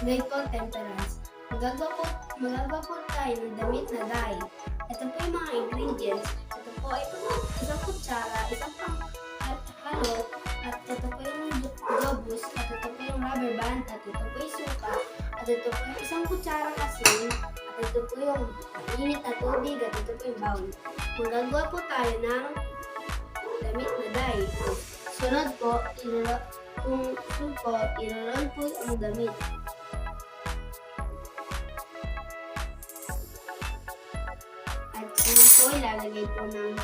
Grade po, temperance. Magagawa po tayo ng damit na dye. Ito po yung mga ingredients. Ito po ay isang kutsara, isang halo, at ito po yung globus, at ito po yung rubber band, at ito po yung suka, at ito po yung isang kutsara asin, at ito po yung mainit na tubig, at ito po yung bowl. Magagawa po tayo ng damit na dye. Sunod po, iro-roll po ang damit. At ano po, ilalagay po ng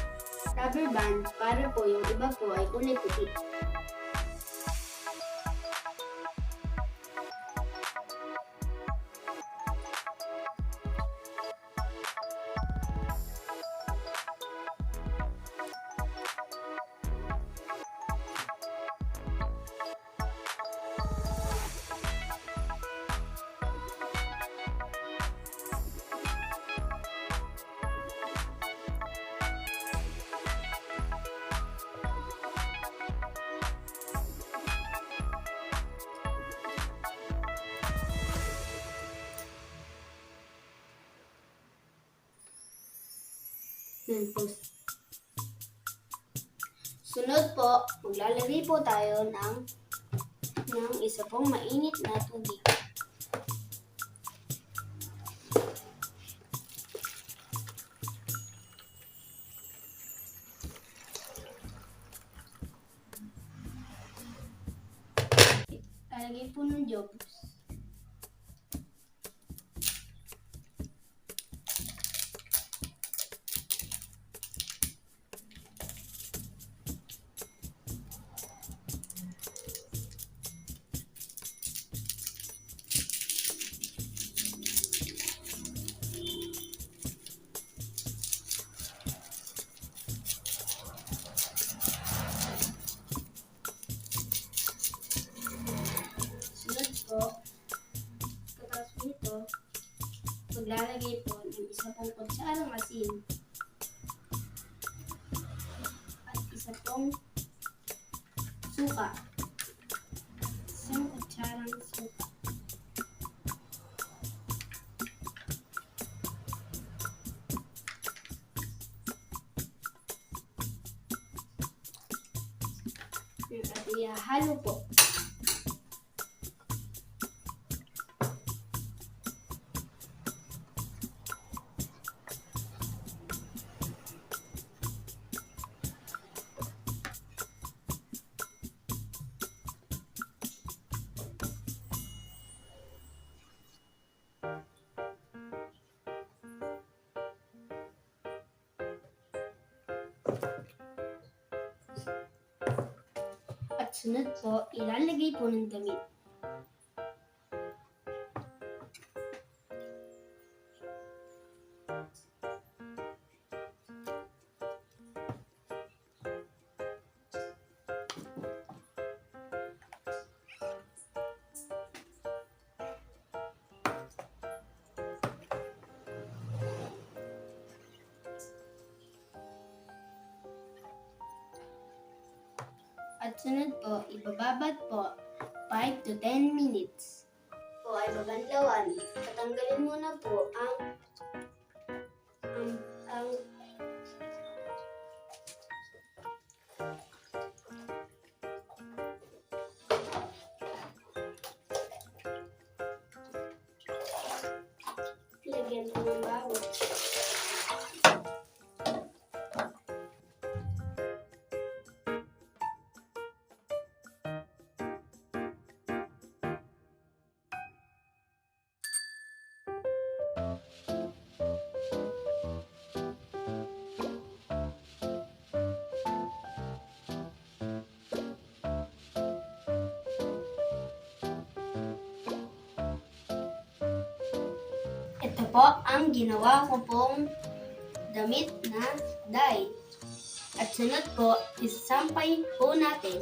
rubber band para po yung iba po ay kulay puti. Sunod po, maglalagay po tayo ng isa pong mainit na tubig. Lalagay po ng globus. Tapos nito, maglalagay po ng isa pong kutsarang asin at isa pong suka. Isang kutsarang suka. At ihalo po. At sunod po, ilalagay po ng damit. At sunod po, ibababad po 5 to 10 minutes. Po ay babanlawan. Tatanggalin muna po ang lagyan po ng bawang. Ito po ang ginawa ko pong damit na dye. At sunod po, isasampay po natin